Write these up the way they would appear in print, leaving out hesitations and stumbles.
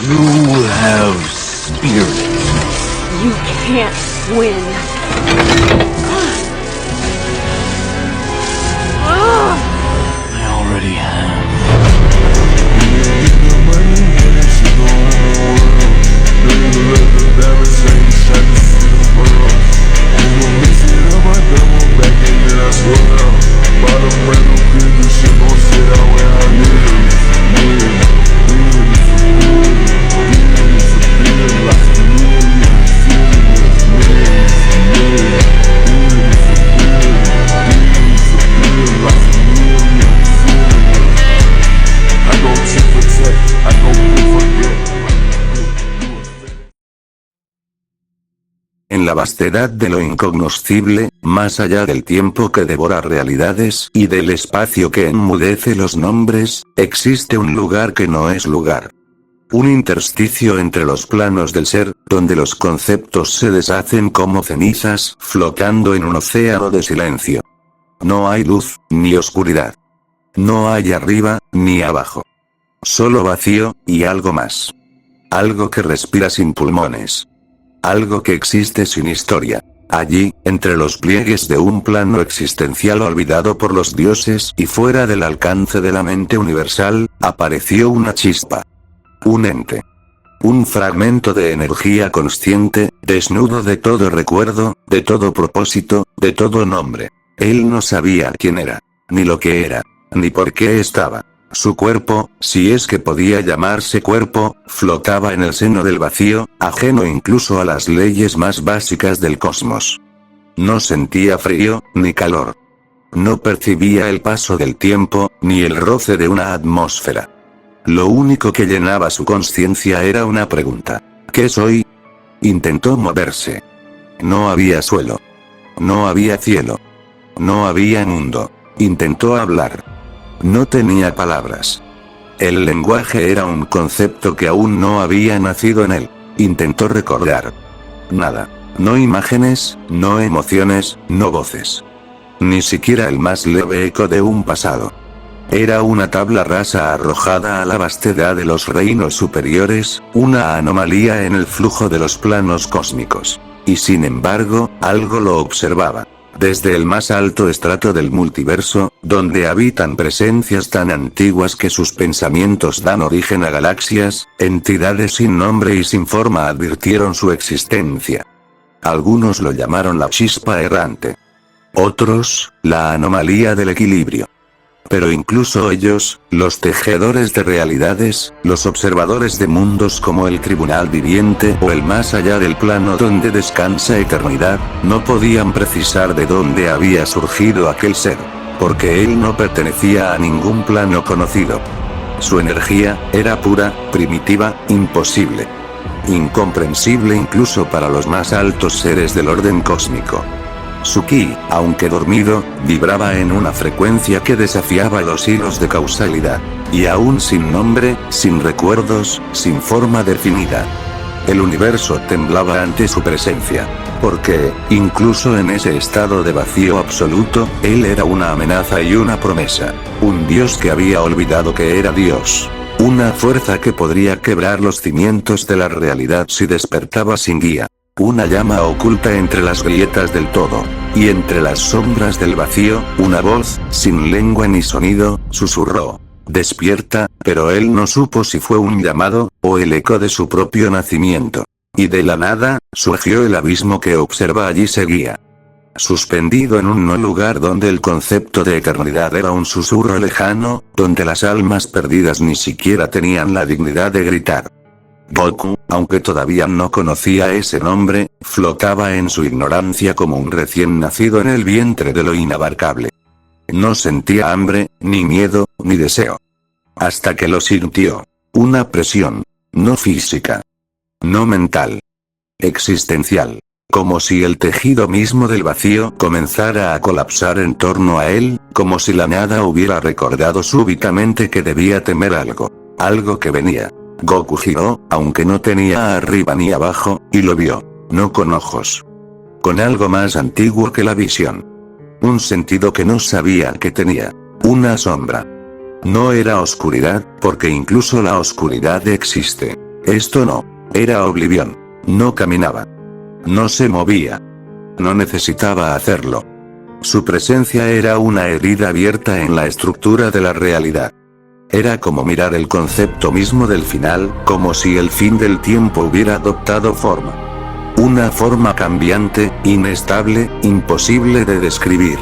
You have spirit. You can't win. I already have. En la vastedad de lo incognoscible, más allá del tiempo que devora realidades y del espacio que enmudece los nombres, existe un lugar que no es lugar. Un intersticio entre los planos del ser, donde los conceptos se deshacen como cenizas, flotando en un océano de silencio. No hay luz, ni oscuridad. No hay arriba, ni abajo. Solo vacío, y algo más. Algo que respira sin pulmones. Algo que existe sin historia. Allí, entre los pliegues de un plano existencial olvidado por los dioses y fuera del alcance de la mente universal, apareció una chispa. Un ente. Un fragmento de energía consciente, desnudo de todo recuerdo, de todo propósito, de todo nombre. Él no sabía quién era, ni lo que era, ni por qué estaba. Su cuerpo, si es que podía llamarse cuerpo, flotaba en el seno del vacío, ajeno incluso a las leyes más básicas del cosmos. No sentía frío, ni calor. No percibía el paso del tiempo, ni el roce de una atmósfera. Lo único que llenaba su conciencia era una pregunta. ¿Qué soy? Intentó moverse. No había suelo. No había cielo. No había mundo. Intentó hablar. No tenía palabras. El lenguaje era un concepto que aún no había nacido en él. Intentó recordar. Nada. No imágenes, no emociones, no voces. Ni siquiera el más leve eco de un pasado. Era una tabla rasa arrojada a la vastedad de los reinos superiores, una anomalía en el flujo de los planos cósmicos. Y sin embargo, algo lo observaba. Desde el más alto estrato del multiverso, donde habitan presencias tan antiguas que sus pensamientos dan origen a galaxias, entidades sin nombre y sin forma advirtieron su existencia. Algunos lo llamaron la chispa errante. Otros, la anomalía del equilibrio. Pero incluso ellos, los tejedores de realidades, los observadores de mundos como el tribunal viviente o el más allá del plano donde descansa eternidad, no podían precisar de dónde había surgido aquel ser, porque él no pertenecía a ningún plano conocido. Su energía era pura, primitiva, imposible. Incomprensible incluso para los más altos seres del orden cósmico. Su ki, aunque dormido, vibraba en una frecuencia que desafiaba los hilos de causalidad. Y aún sin nombre, sin recuerdos, sin forma definida. El universo temblaba ante su presencia. Porque, incluso en ese estado de vacío absoluto, él era una amenaza y una promesa. Un dios que había olvidado que era Dios. Una fuerza que podría quebrar los cimientos de la realidad si despertaba sin guía. Una llama oculta entre las grietas del todo. Y entre las sombras del vacío, una voz, sin lengua ni sonido, susurró. Despierta, pero él no supo si fue un llamado, o el eco de su propio nacimiento. Y de la nada, surgió el abismo que observa allí seguía. Suspendido en un no lugar donde el concepto de eternidad era un susurro lejano, donde las almas perdidas ni siquiera tenían la dignidad de gritar. Goku, aunque todavía no conocía ese nombre, flotaba en su ignorancia como un recién nacido en el vientre de lo inabarcable. No sentía hambre, ni miedo, ni deseo. Hasta que lo sintió. Una presión. No física. No mental. Existencial. Como si el tejido mismo del vacío comenzara a colapsar en torno a él, como si la nada hubiera recordado súbitamente que debía temer algo. Algo que venía. Goku giró, aunque no tenía arriba ni abajo, y lo vio. No con ojos. Con algo más antiguo que la visión. Un sentido que no sabía que tenía. Una sombra. No era oscuridad, porque incluso la oscuridad existe. Esto no. Era Oblivion. No caminaba. No se movía. No necesitaba hacerlo. Su presencia era una herida abierta en la estructura de la realidad. Era como mirar el concepto mismo del final, como si el fin del tiempo hubiera adoptado forma. Una forma cambiante, inestable, imposible de describir.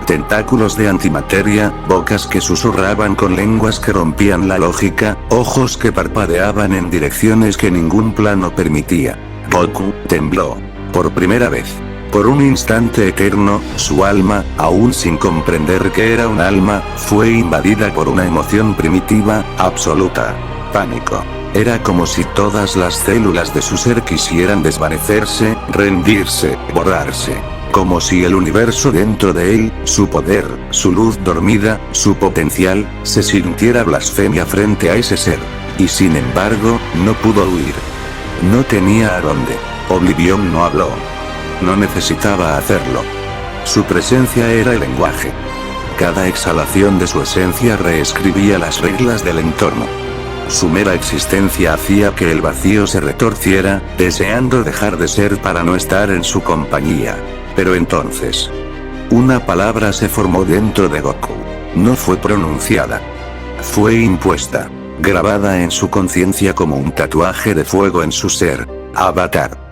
Tentáculos de antimateria, bocas que susurraban con lenguas que rompían la lógica, ojos que parpadeaban en direcciones que ningún plano permitía. Goku tembló. Por primera vez. Por un instante eterno, su alma, aún sin comprender que era un alma, fue invadida por una emoción primitiva, absoluta. Pánico. Era como si todas las células de su ser quisieran desvanecerse, rendirse, borrarse. Como si el universo dentro de él, su poder, su luz dormida, su potencial, se sintiera blasfemia frente a ese ser. Y sin embargo, no pudo huir. No tenía a dónde. Oblivion no habló. No necesitaba hacerlo. Su presencia era el lenguaje. Cada exhalación de su esencia reescribía las reglas del entorno. Su mera existencia hacía que el vacío se retorciera, deseando dejar de ser para no estar en su compañía. Pero entonces, una palabra se formó dentro de Goku. No fue pronunciada. Fue impuesta. Grabada en su conciencia como un tatuaje de fuego en su ser. Avatar.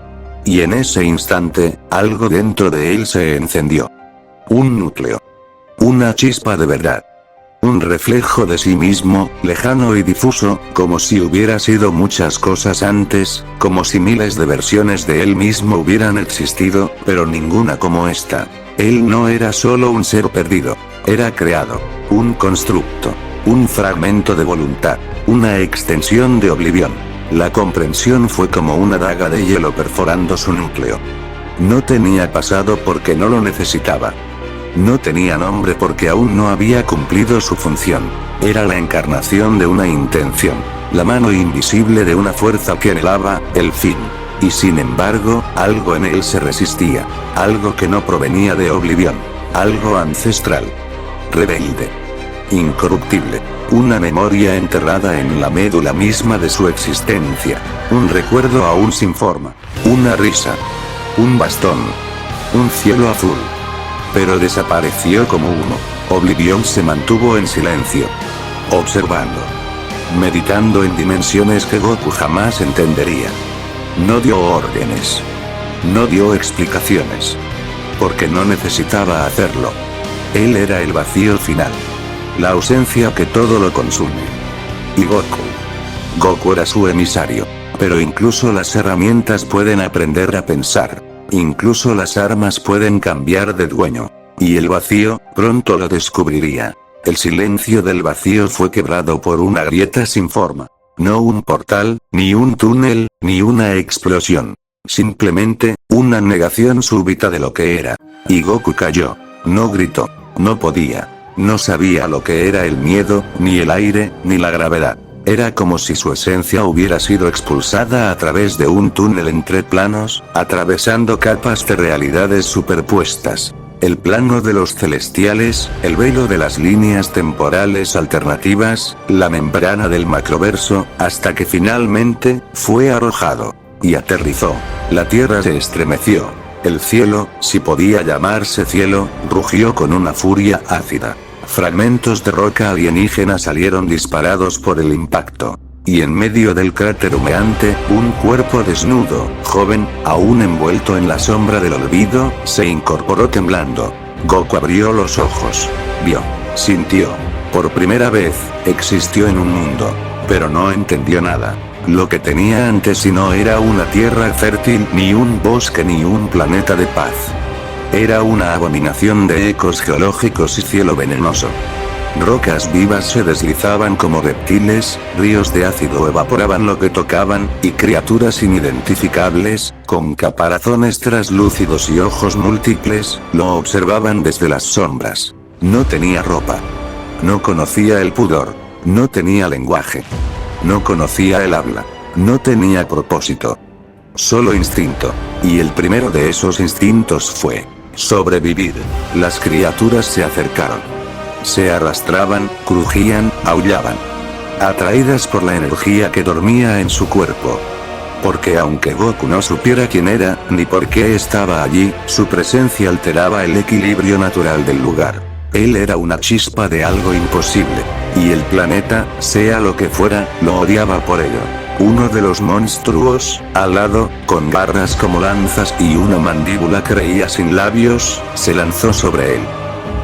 Y en ese instante, algo dentro de él se encendió. Un núcleo. Una chispa de verdad. Un reflejo de sí mismo, lejano y difuso, como si hubiera sido muchas cosas antes, como si miles de versiones de él mismo hubieran existido, pero ninguna como esta. Él no era solo un ser perdido. Era creado. Un constructo. Un fragmento de voluntad. Una extensión de Oblivion. La comprensión fue como una daga de hielo perforando su núcleo. No tenía pasado porque no lo necesitaba. No tenía nombre porque aún no había cumplido su función. Era la encarnación de una intención. La mano invisible de una fuerza que anhelaba el fin. Y sin embargo, algo en él se resistía. Algo que no provenía de Oblivion. Algo ancestral. Rebelde. Incorruptible. Una memoria enterrada en la médula misma de su existencia. Un recuerdo aún sin forma. Una risa. Un bastón. Un cielo azul. Pero desapareció como humo. Oblivion se mantuvo en silencio. Observando. Meditando en dimensiones que Goku jamás entendería. No dio órdenes. No dio explicaciones. Porque no necesitaba hacerlo. Él era el vacío final. La ausencia que todo lo consume. Y Goku era su emisario. Pero incluso las herramientas pueden aprender a pensar. Incluso las armas pueden cambiar de dueño. Y el vacío, pronto lo descubriría. El silencio del vacío fue quebrado por una grieta sin forma. No un portal, ni un túnel, ni una explosión. Simplemente, una negación súbita de lo que era. Y Goku cayó. No gritó. No podía. No sabía lo que era el miedo, ni el aire, ni la gravedad. Era como si su esencia hubiera sido expulsada a través de un túnel entre planos, atravesando capas de realidades superpuestas. El plano de los celestiales, el velo de las líneas temporales alternativas, la membrana del macroverso, hasta que finalmente, fue arrojado. Y aterrizó. La tierra se estremeció. El cielo, si podía llamarse cielo, rugió con una furia ácida. Fragmentos de roca alienígena salieron disparados por el impacto. Y en medio del cráter humeante, un cuerpo desnudo, joven, aún envuelto en la sombra del olvido, se incorporó temblando. Goku abrió los ojos. Vio. Sintió. Por primera vez, existió en un mundo. Pero no entendió nada. Lo que tenía ante sí no era una tierra fértil, ni un bosque, ni un planeta de paz. Era una abominación de ecos geológicos y cielo venenoso. Rocas vivas se deslizaban como reptiles, ríos de ácido evaporaban lo que tocaban, y criaturas inidentificables, con caparazones traslúcidos y ojos múltiples, lo observaban desde las sombras. No tenía ropa. No conocía el pudor. No tenía lenguaje. No conocía el habla. No tenía propósito. Solo instinto. Y el primero de esos instintos fue sobrevivir. Las criaturas se acercaron. Se arrastraban, crujían, aullaban. atraídas por la energía que dormía en su cuerpo. Porque aunque Goku no supiera quién era, ni por qué estaba allí, su presencia alteraba el equilibrio natural del lugar. Él era una chispa de algo imposible. Y el planeta, sea lo que fuera, lo odiaba por ello. Uno de los monstruos, alado, con garras como lanzas y una mandíbula que reía sin labios, se lanzó sobre él.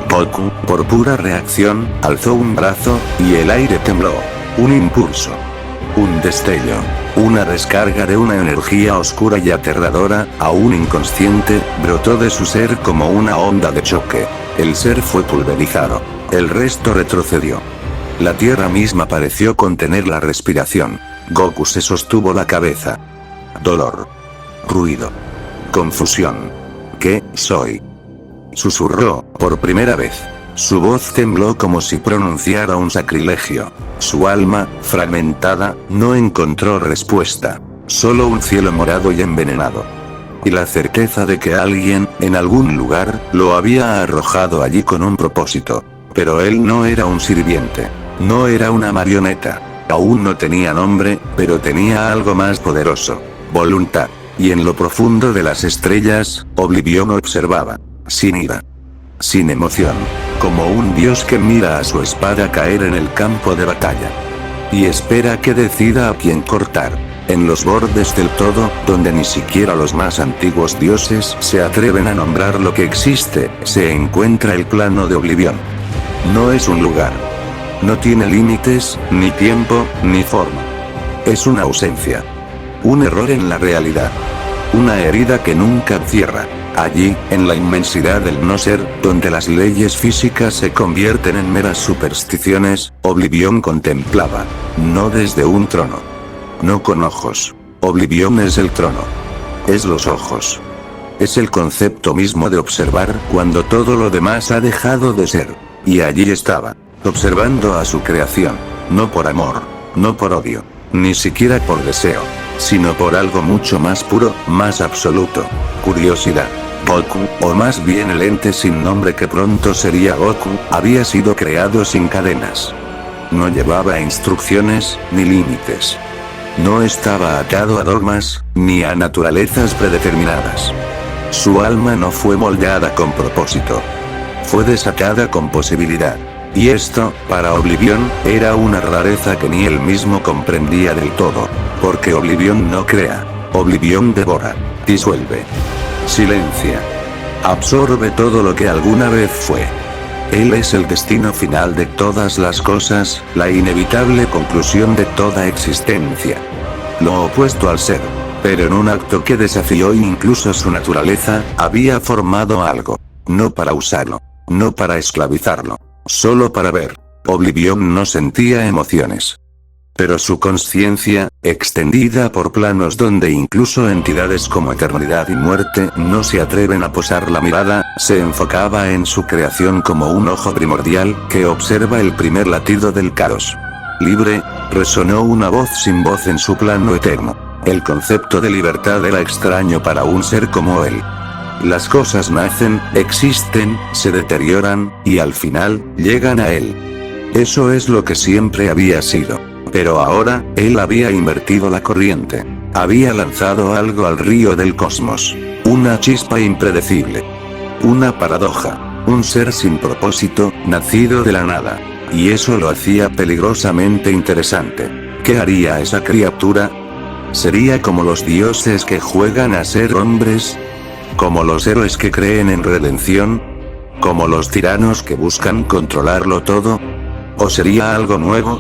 Goku, por pura reacción, alzó un brazo, y el aire tembló. Un impulso. Un destello. Una descarga de una energía oscura y aterradora, aún inconsciente, brotó de su ser como una onda de choque. El ser fue pulverizado. El resto retrocedió. La tierra misma pareció contener la respiración. Goku se sostuvo la cabeza. Dolor. Ruido. Confusión. ¿Qué soy? Susurró, por primera vez. Su voz tembló como si pronunciara un sacrilegio. Su alma, fragmentada, no encontró respuesta. Solo un cielo morado y envenenado. Y la certeza de que alguien, en algún lugar, lo había arrojado allí con un propósito. Pero él no era un sirviente. No era una marioneta. Aún no tenía nombre, pero tenía algo más poderoso. Voluntad. Y en lo profundo de las estrellas, Oblivion observaba. Sin ira. Sin emoción. Como un dios que mira a su espada caer en el campo de batalla. Y espera que decida a quién cortar. En los bordes del todo, donde ni siquiera los más antiguos dioses se atreven a nombrar lo que existe, se encuentra el plano de Oblivion. No es un lugar. No tiene límites, ni tiempo, ni forma. Es una ausencia. Un error en la realidad. Una herida que nunca cierra. Allí, en la inmensidad del no ser, donde las leyes físicas se convierten en meras supersticiones, Oblivion contemplaba. No desde un trono. No con ojos. Oblivion es el trono. Es los ojos. Es el concepto mismo de observar cuando todo lo demás ha dejado de ser. Y allí estaba, observando a su creación. No por amor. No por odio. Ni siquiera por deseo. Sino por algo mucho más puro, más absoluto. Curiosidad. Goku, o más bien el ente sin nombre que pronto sería Goku, había sido creado sin cadenas. No llevaba instrucciones, ni límites. No estaba atado a dogmas, ni a naturalezas predeterminadas. Su alma no fue moldeada con propósito. Fue desatada con posibilidad. Y esto, para Oblivion, era una rareza que ni él mismo comprendía del todo. Porque Oblivion no crea. Oblivion devora. Disuelve. Silencia. Absorbe todo lo que alguna vez fue. Él es el destino final de todas las cosas, la inevitable conclusión de toda existencia. Lo opuesto al ser. Pero en un acto que desafió incluso su naturaleza, había formado algo. No para usarlo. No para esclavizarlo. Solo para ver. Oblivion no sentía emociones. Pero su conciencia, extendida por planos donde incluso entidades como eternidad y muerte no se atreven a posar la mirada, se enfocaba en su creación como un ojo primordial que observa el primer latido del caos. Libre, resonó una voz sin voz en su plano eterno. El concepto de libertad era extraño para un ser como él. Las cosas nacen, existen, se deterioran, y al final, llegan a él. Eso es lo que siempre había sido. Pero ahora, él había invertido la corriente. Había lanzado algo al río del cosmos. Una chispa impredecible. Una paradoja. Un ser sin propósito, nacido de la nada. Y eso lo hacía peligrosamente interesante. ¿Qué haría esa criatura? ¿Sería como los dioses que juegan a ser hombres? ¿Como los héroes que creen en redención? ¿Como los tiranos que buscan controlarlo todo? ¿O sería algo nuevo?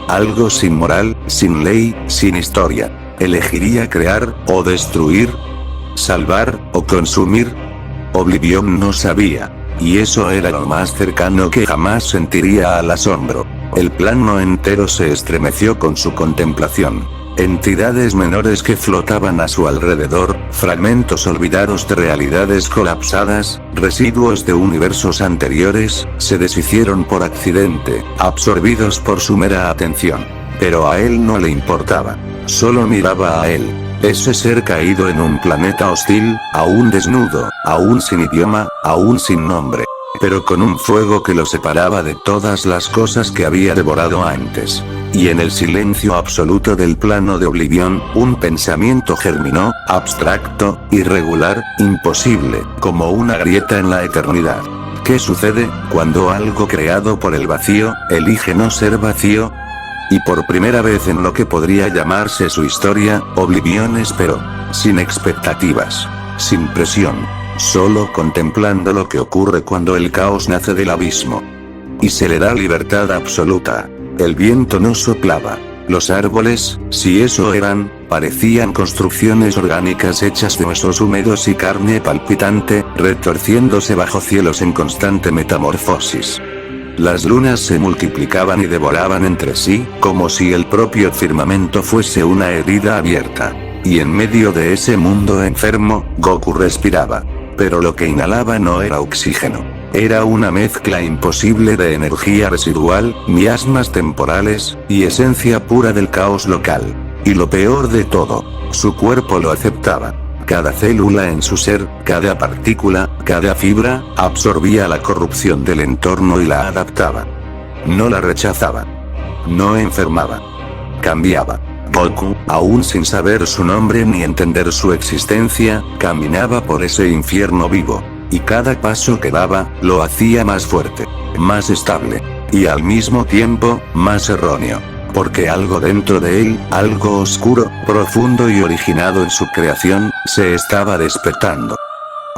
Algo sin moral, sin ley, sin historia. ¿Elegiría crear, o destruir? ¿Salvar, o consumir? Oblivion no sabía. Y eso era lo más cercano que jamás sentiría al asombro. El plano entero se estremeció con su contemplación. Entidades menores que flotaban a su alrededor, fragmentos olvidados de realidades colapsadas, residuos de universos anteriores, se deshicieron por accidente, absorbidos por su mera atención. Pero a él no le importaba. Solo miraba a él. Ese ser caído en un planeta hostil, aún desnudo, aún sin idioma, aún sin nombre. Pero con un fuego que lo separaba de todas las cosas que había devorado antes. y en el silencio absoluto del plano de Oblivion, un pensamiento germinó, abstracto, irregular, imposible, como una grieta en la eternidad. ¿Qué sucede cuando algo creado por el vacío elige no ser vacío? Y por primera vez en lo que podría llamarse su historia, Oblivion esperó, sin expectativas, sin presión, solo contemplando lo que ocurre cuando el caos nace del abismo. Y se le da libertad absoluta. El viento no soplaba. Los árboles, si eso eran, parecían construcciones orgánicas hechas de huesos húmedos y carne palpitante, retorciéndose bajo cielos en constante metamorfosis. Las lunas se multiplicaban y devoraban entre sí, como si el propio firmamento fuese una herida abierta. Y en medio de ese mundo enfermo, Goku respiraba. Pero lo que inhalaba no era oxígeno. Era una mezcla imposible de energía residual, miasmas temporales, y esencia pura del caos local. Y lo peor de todo, su cuerpo lo aceptaba. Cada célula en su ser, cada partícula, cada fibra, absorbía la corrupción del entorno y la adaptaba. No la rechazaba. No enfermaba. Cambiaba. Goku, aún sin saber su nombre ni entender su existencia, caminaba por ese infierno vivo. Y cada paso que daba, lo hacía más fuerte, más estable, y al mismo tiempo, más erróneo. Porque algo dentro de él, algo oscuro, profundo y originado en su creación, se estaba despertando.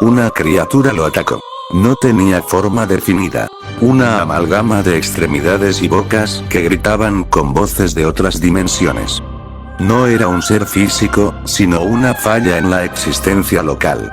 Una criatura lo atacó. No tenía forma definida. Una amalgama de extremidades y bocas que gritaban con voces de otras dimensiones. No era un ser físico, sino una falla en la existencia local.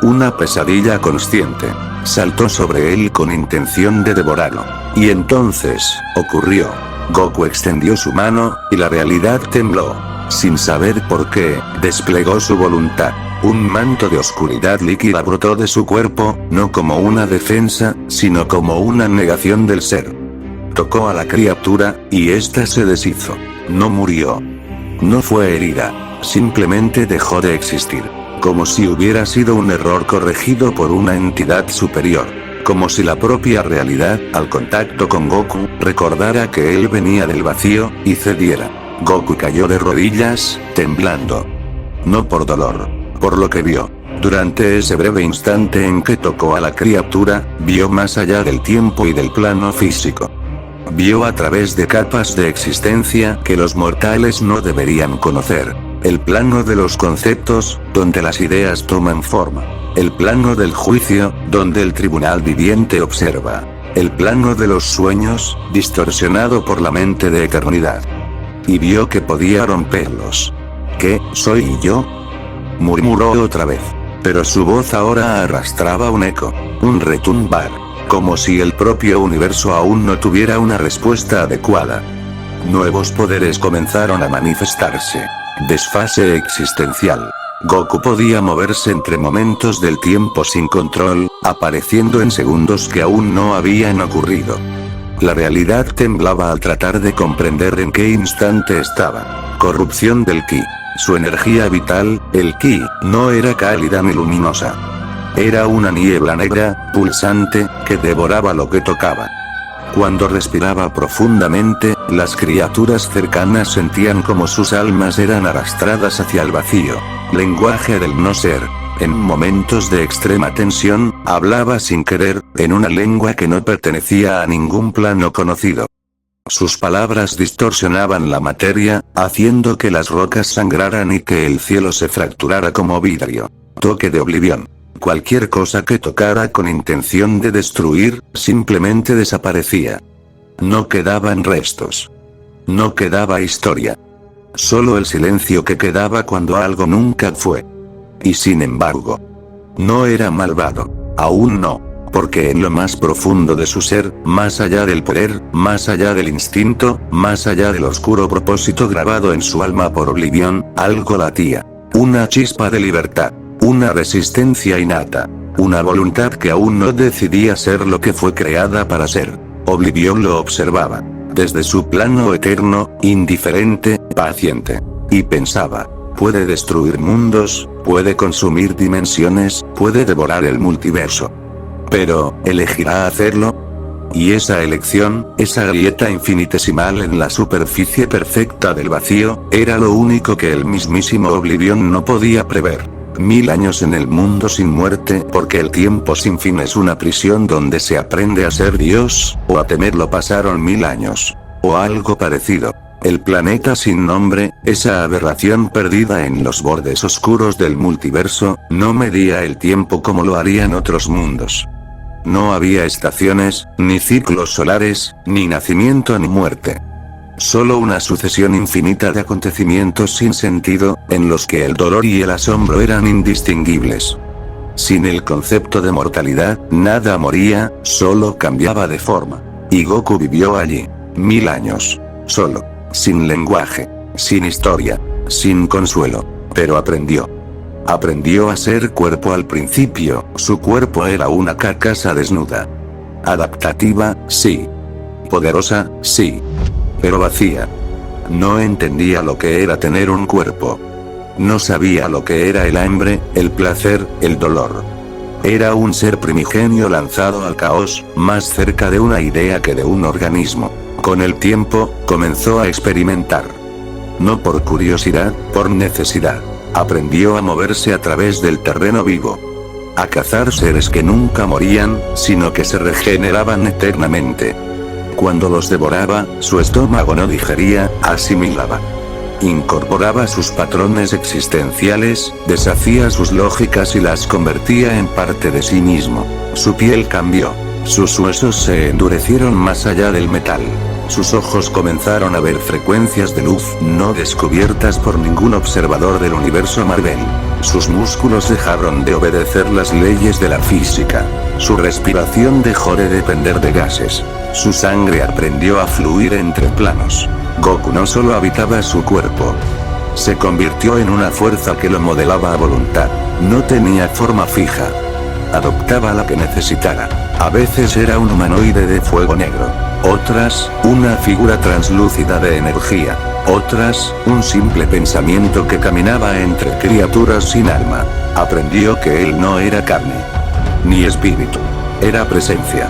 Una pesadilla consciente. Saltó sobre él con intención de devorarlo. Y entonces, ocurrió. Goku extendió su mano, y la realidad tembló. Sin saber por qué, desplegó su voluntad. Un manto de oscuridad líquida brotó de su cuerpo, no como una defensa, sino como una negación del ser. Tocó a la criatura, y ésta se deshizo. No murió. No fue herida. Simplemente dejó de existir. Como si hubiera sido un error corregido por una entidad superior. Como si la propia realidad, al contacto con Goku, recordara que él venía del vacío, y cediera. Goku cayó de rodillas, temblando. No por dolor, por lo que vio. Durante ese breve instante en que tocó a la criatura, vio más allá del tiempo y del plano físico. Vio a través de capas de existencia que los mortales no deberían conocer. El plano de los conceptos, donde las ideas toman forma. El plano del juicio, donde el tribunal viviente observa. El plano de los sueños, distorsionado por la mente de eternidad. Y vio que podía romperlos. ¿Qué, soy yo? Murmuró otra vez. Pero su voz ahora arrastraba un eco, un retumbar. Como si el propio universo aún no tuviera una respuesta adecuada. Nuevos poderes comenzaron a manifestarse. Desfase existencial. Goku podía moverse entre momentos del tiempo sin control, apareciendo en segundos que aún no habían ocurrido. La realidad temblaba al tratar de comprender en qué instante estaba. Corrupción del ki. Su energía vital, el ki, no era cálida ni luminosa. Era una niebla negra, pulsante, que devoraba lo que tocaba. Cuando respiraba profundamente, las criaturas cercanas sentían como sus almas eran arrastradas hacia el vacío. Lenguaje del no ser. En momentos de extrema tensión, hablaba sin querer, en una lengua que no pertenecía a ningún plano conocido. Sus palabras distorsionaban la materia, haciendo que las rocas sangraran y que el cielo se fracturara como vidrio. Toque de Oblivion. Cualquier cosa que tocara con intención de destruir, simplemente desaparecía. No quedaban restos. No quedaba historia. Solo el silencio que quedaba cuando algo nunca fue. Y sin embargo, no era malvado. Aún no. Porque en lo más profundo de su ser, más allá del poder, más allá del instinto, más allá del oscuro propósito grabado en su alma por Oblivion, algo latía. Una chispa de libertad. Una resistencia innata. Una voluntad que aún no decidía ser lo que fue creada para ser. Oblivion lo observaba. Desde su plano eterno, indiferente, paciente. Y pensaba. Puede destruir mundos, puede consumir dimensiones, puede devorar el multiverso. Pero, ¿elegirá hacerlo? Y esa elección, esa grieta infinitesimal en la superficie perfecta del vacío, era lo único que el mismísimo Oblivion no podía prever. 1000 años en el mundo sin muerte, porque el tiempo sin fin es una prisión donde se aprende a ser Dios, o a temerlo. Pasaron 1000 años. O algo parecido. El planeta sin nombre, esa aberración perdida en los bordes oscuros del multiverso, no medía el tiempo como lo harían otros mundos. No había estaciones, ni ciclos solares, ni nacimiento ni muerte. Solo una sucesión infinita de acontecimientos sin sentido, en los que el dolor y el asombro eran indistinguibles. Sin el concepto de mortalidad, nada moría, solo cambiaba de forma. Y Goku vivió allí. 1000 años. Solo. Sin lenguaje. Sin historia. Sin consuelo. Pero aprendió. Aprendió a ser cuerpo al principio. Su cuerpo era una carcasa desnuda. Adaptativa, sí. Poderosa, sí. Pero vacía. No entendía lo que era tener un cuerpo. No sabía lo que era el hambre, el placer, el dolor. Era un ser primigenio lanzado al caos, más cerca de una idea que de un organismo. Con el tiempo, comenzó a experimentar. No por curiosidad, por necesidad. Aprendió a moverse a través del terreno vivo. A cazar seres que nunca morían, sino que se regeneraban eternamente. Cuando los devoraba, su estómago no digería, asimilaba. Incorporaba sus patrones existenciales, deshacía sus lógicas y las convertía en parte de sí mismo. Su piel cambió. Sus huesos se endurecieron más allá del metal. Sus ojos comenzaron a ver frecuencias de luz no descubiertas por ningún observador del universo Marvel. Sus músculos dejaron de obedecer las leyes de la física. Su respiración dejó de depender de gases. Su sangre aprendió a fluir entre planos. Goku no solo habitaba su cuerpo. Se convirtió en una fuerza que lo modelaba a voluntad. No tenía forma fija. Adoptaba la que necesitara. A veces era un humanoide de fuego negro. Otras, una figura translúcida de energía. Otras, un simple pensamiento que caminaba entre criaturas sin alma. Aprendió que él no era carne. Ni espíritu. Era presencia.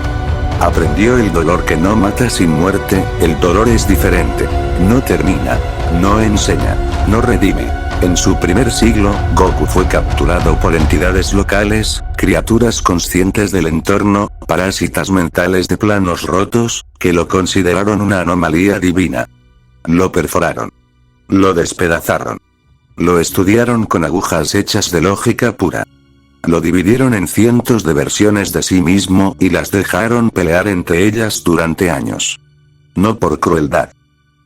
Aprendió el dolor que no mata sin muerte. El dolor es diferente. No termina. No enseña. No redime. En su primer siglo, Goku fue capturado por entidades locales, criaturas conscientes del entorno, parásitas mentales de planos rotos, que lo consideraron una anomalía divina. Lo perforaron. Lo despedazaron. Lo estudiaron con agujas hechas de lógica pura. Lo dividieron en cientos de versiones de sí mismo y las dejaron pelear entre ellas durante años. No por crueldad.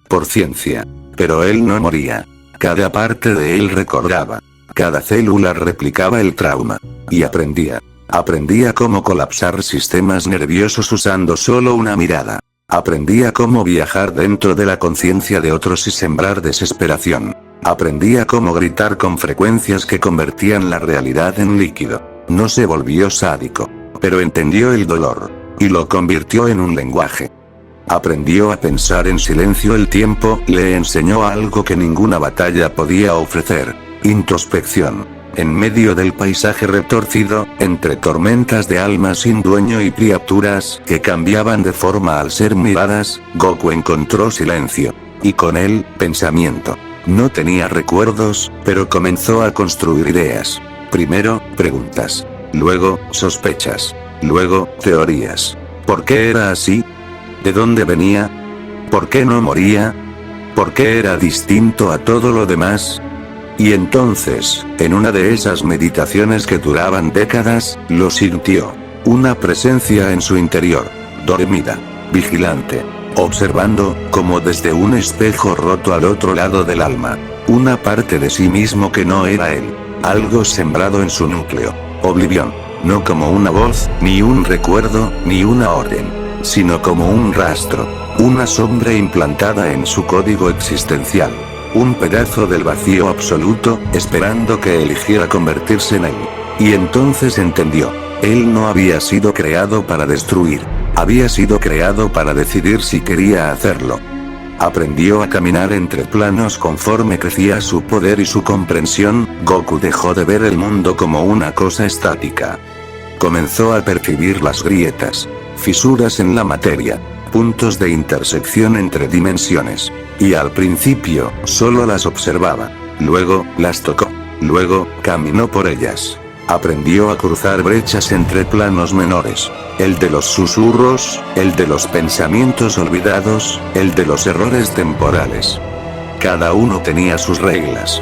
Por ciencia. Pero él no moría. Cada parte de él recordaba. Cada célula replicaba el trauma. Y aprendía. Aprendía cómo colapsar sistemas nerviosos usando solo una mirada. Aprendía cómo viajar dentro de la conciencia de otros y sembrar desesperación. Aprendía cómo gritar con frecuencias que convertían la realidad en líquido. No se volvió sádico. Pero entendió el dolor. Y lo convirtió en un lenguaje. Aprendió a pensar en silencio. El tiempo le enseñó algo que ninguna batalla podía ofrecer. Introspección. En medio del paisaje retorcido, entre tormentas de almas sin dueño y criaturas que cambiaban de forma al ser miradas, Goku encontró silencio. Y con él, pensamiento. No tenía recuerdos, pero comenzó a construir ideas. Primero, preguntas. Luego, sospechas. Luego, teorías. ¿Por qué era así? ¿De dónde venía? ¿Por qué no moría? ¿Por qué era distinto a todo lo demás? Y entonces, en una de esas meditaciones que duraban décadas, lo sintió. Una presencia en su interior. Dormida. Vigilante. Observando, como desde un espejo roto al otro lado del alma. Una parte de sí mismo que no era él. Algo sembrado en su núcleo. Oblivion. No como una voz, ni un recuerdo, ni una orden. Sino como un rastro. Una sombra implantada en su código existencial. Un pedazo del vacío absoluto, esperando que eligiera convertirse en él. Y entonces entendió. Él no había sido creado para destruir. Había sido creado para decidir si quería hacerlo. Aprendió a caminar entre planos conforme crecía su poder y su comprensión. Goku dejó de ver el mundo como una cosa estática. Comenzó a percibir las grietas. fisuras en la materia, puntos de intersección entre dimensiones. Y al principio, solo las observaba. Luego, las tocó. Luego, caminó por ellas. Aprendió a cruzar brechas entre planos menores. El de los susurros, el de los pensamientos olvidados, el de los errores temporales. Cada uno tenía sus reglas,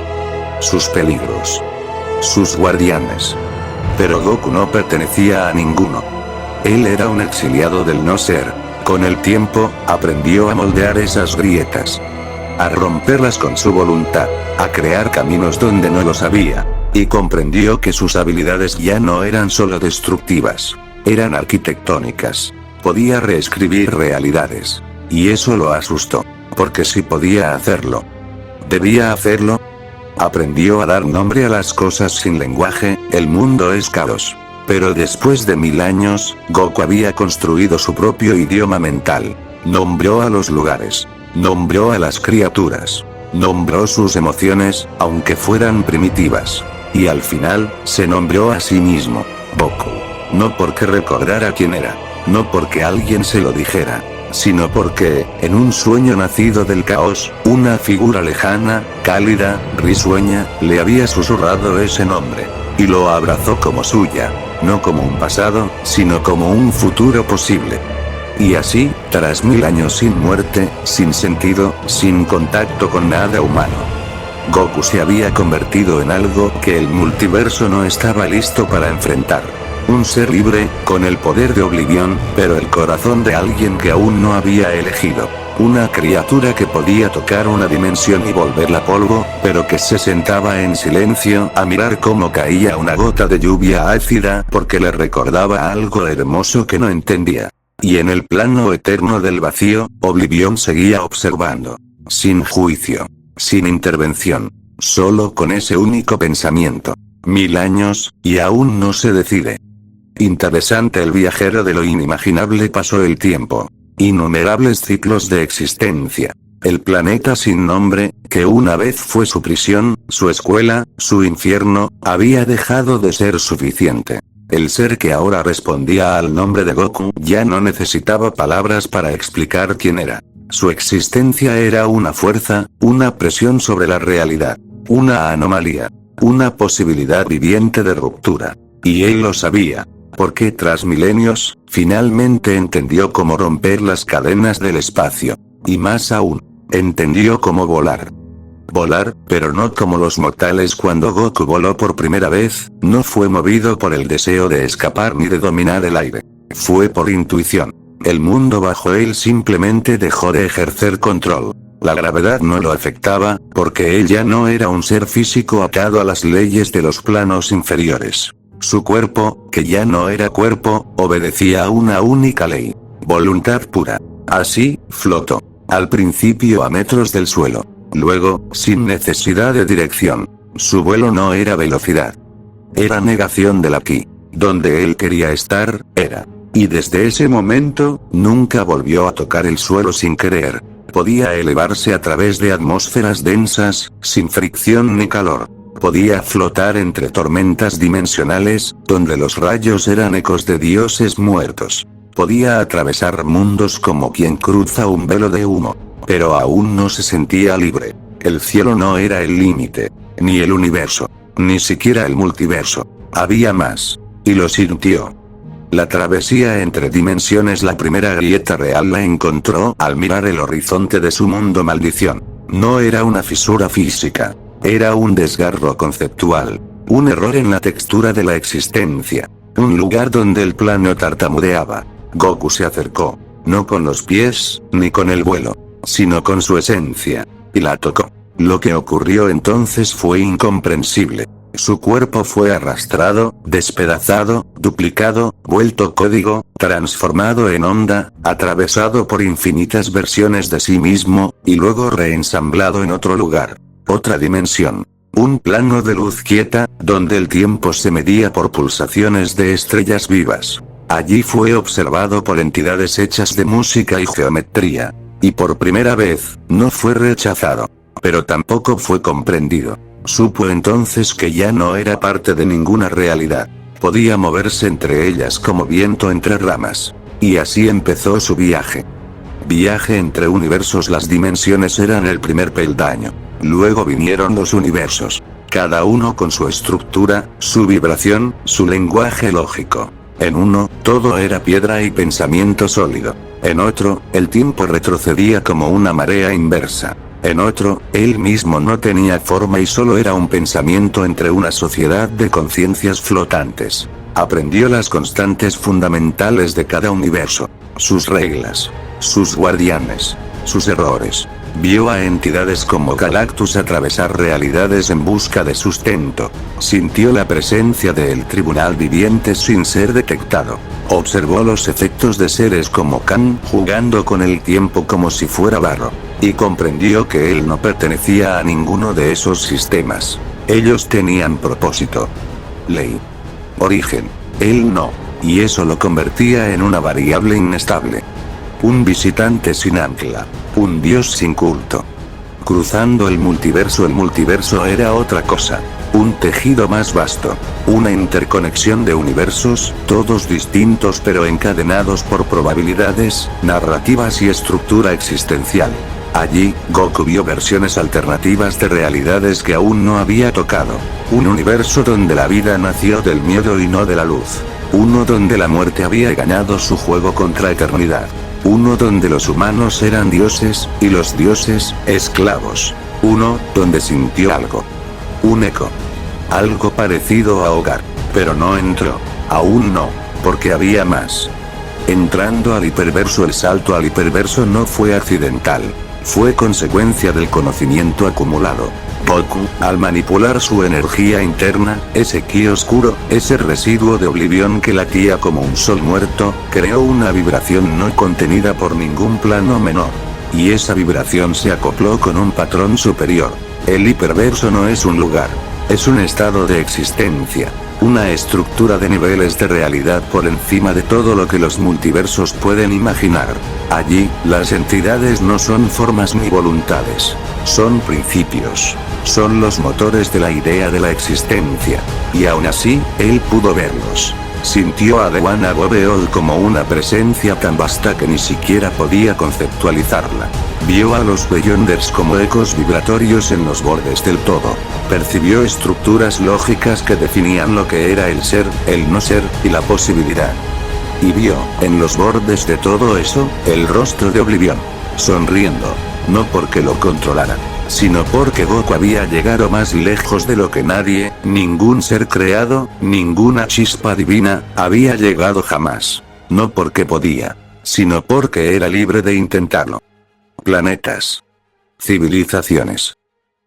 sus peligros, sus guardianes. Pero Goku no pertenecía a ninguno. Él era un exiliado del no ser. Con el tiempo, aprendió a moldear esas grietas, a romperlas con su voluntad, a crear caminos donde no los había, y comprendió que sus habilidades ya no eran solo destructivas, eran arquitectónicas. Podía reescribir realidades. Y eso lo asustó, porque sí podía hacerlo. ¿Debía hacerlo? Aprendió a dar nombre a las cosas sin lenguaje. El mundo es caos. Pero después de 1000 años, Goku había construido su propio idioma mental. Nombró a los lugares. Nombró a las criaturas. Nombró sus emociones, aunque fueran primitivas. Y al final, se nombró a sí mismo, Goku. No porque recordara quién era. No porque alguien se lo dijera. Sino porque, en un sueño nacido del caos, una figura lejana, cálida, risueña, le había susurrado ese nombre. Y lo abrazó como suya. No como un pasado, sino como un futuro posible. Y así, tras 1000 años sin muerte, sin sentido, sin contacto con nada humano, Goku se había convertido en algo que el multiverso no estaba listo para enfrentar. Un ser libre, con el poder de Oblivión, pero el corazón de alguien que aún no había elegido. Una criatura que podía tocar una dimensión y volverla polvo, pero que se sentaba en silencio a mirar cómo caía una gota de lluvia ácida porque le recordaba algo hermoso que no entendía. Y en el plano eterno del vacío, Oblivión seguía observando. Sin juicio. Sin intervención. Solo con ese único pensamiento. 1000 años, y aún no se decide. Interesante. El viajero de lo inimaginable pasó el tiempo. Innumerables ciclos de existencia. El planeta sin nombre, que una vez fue su prisión, su escuela, su infierno, había dejado de ser suficiente. El ser que ahora respondía al nombre de Goku ya no necesitaba palabras para explicar quién era. Su existencia era una fuerza, una presión sobre la realidad, una anomalía, una posibilidad viviente de ruptura. Y él lo sabía. Porque tras milenios, finalmente entendió cómo romper las cadenas del espacio. Y más aún, entendió cómo volar. Volar, pero no como los mortales. Cuando Goku voló por primera vez, no fue movido por el deseo de escapar ni de dominar el aire. Fue por intuición. El mundo bajo él simplemente dejó de ejercer control. La gravedad no lo afectaba, porque él ya no era un ser físico atado a las leyes de los planos inferiores. Su cuerpo, que ya no era cuerpo, obedecía a una única ley. Voluntad pura. Así, flotó. Al principio a metros del suelo. Luego, sin necesidad de dirección. Su vuelo no era velocidad. Era negación del aquí. Donde él quería estar, era. Y desde ese momento, nunca volvió a tocar el suelo sin querer. Podía elevarse a través de atmósferas densas, sin fricción ni calor. Podía flotar entre tormentas dimensionales, donde los rayos eran ecos de dioses muertos. Podía atravesar mundos como quien cruza un velo de humo. Pero aún no se sentía libre. El cielo no era el límite. Ni el universo. Ni siquiera el multiverso. Había más. Y lo sintió. La travesía entre dimensiones, la primera grieta real la encontró al mirar el horizonte de su mundo maldición. No era una fisura física. Era un desgarro conceptual. Un error en la textura de la existencia. Un lugar donde el plano tartamudeaba. Goku se acercó. No con los pies, ni con el vuelo. Sino con su esencia. Y la tocó. Lo que ocurrió entonces fue incomprensible. Su cuerpo fue arrastrado, despedazado, duplicado, vuelto código, transformado en onda, atravesado por infinitas versiones de sí mismo, y luego reensamblado en otro lugar. Otra dimensión. Un plano de luz quieta, donde el tiempo se medía por pulsaciones de estrellas vivas. Allí fue observado por entidades hechas de música y geometría. Y por primera vez, no fue rechazado. Pero tampoco fue comprendido. Supo entonces que ya no era parte de ninguna realidad. Podía moverse entre ellas como viento entre ramas. Y así empezó su viaje. Viaje entre universos. Las dimensiones eran el primer peldaño. Luego vinieron los universos. Cada uno con su estructura, su vibración, su lenguaje lógico. En uno, todo era piedra y pensamiento sólido. En otro, el tiempo retrocedía como una marea inversa. En otro, él mismo no tenía forma y solo era un pensamiento entre una sociedad de conciencias flotantes. Aprendió las constantes fundamentales de cada universo, sus reglas, sus guardianes, sus errores. Vio a entidades como Galactus atravesar realidades en busca de sustento. Sintió la presencia del tribunal viviente sin ser detectado. Observó los efectos de seres como Khan jugando con el tiempo como si fuera barro. Y comprendió que él no pertenecía a ninguno de esos sistemas. Ellos tenían propósito, ley, origen. Él no. Y eso lo convertía en una variable inestable. Un visitante sin ancla. Un dios sin culto. Cruzando el multiverso era otra cosa. Un tejido más vasto. Una interconexión de universos, todos distintos pero encadenados por probabilidades, narrativas y estructura existencial. Allí, Goku vio versiones alternativas de realidades que aún no había tocado. Un universo donde la vida nació del miedo y no de la luz. Uno donde la muerte había ganado su juego contra eternidad. Uno donde los humanos eran dioses, y los dioses, esclavos. Uno, donde sintió algo. Un eco. Algo parecido a hogar. Pero no entró. Aún no, porque había más. Entrando al hiperverso, el salto al hiperverso no fue accidental. Fue consecuencia del conocimiento acumulado. Goku, al manipular su energía interna, ese ki oscuro, ese residuo de oblivión que latía como un sol muerto, creó una vibración no contenida por ningún plano menor. Y esa vibración se acopló con un patrón superior. El hiperverso no es un lugar. Es un estado de existencia. Una estructura de niveles de realidad por encima de todo lo que los multiversos pueden imaginar. Allí, las entidades no son formas ni voluntades. Son principios. Son los motores de la idea de la existencia. Y aún así, él pudo verlos. Sintió a The One Above All como una presencia tan vasta que ni siquiera podía conceptualizarla. Vio a los Beyonders como ecos vibratorios en los bordes del todo. Percibió estructuras lógicas que definían lo que era el ser, el no ser, y la posibilidad. Y vio, en los bordes de todo eso, el rostro de Oblivion. Sonriendo. No porque lo controlara, sino porque Goku había llegado más lejos de lo que nadie, ningún ser creado, ninguna chispa divina, había llegado jamás. No porque podía, sino porque era libre de intentarlo. Planetas. Civilizaciones.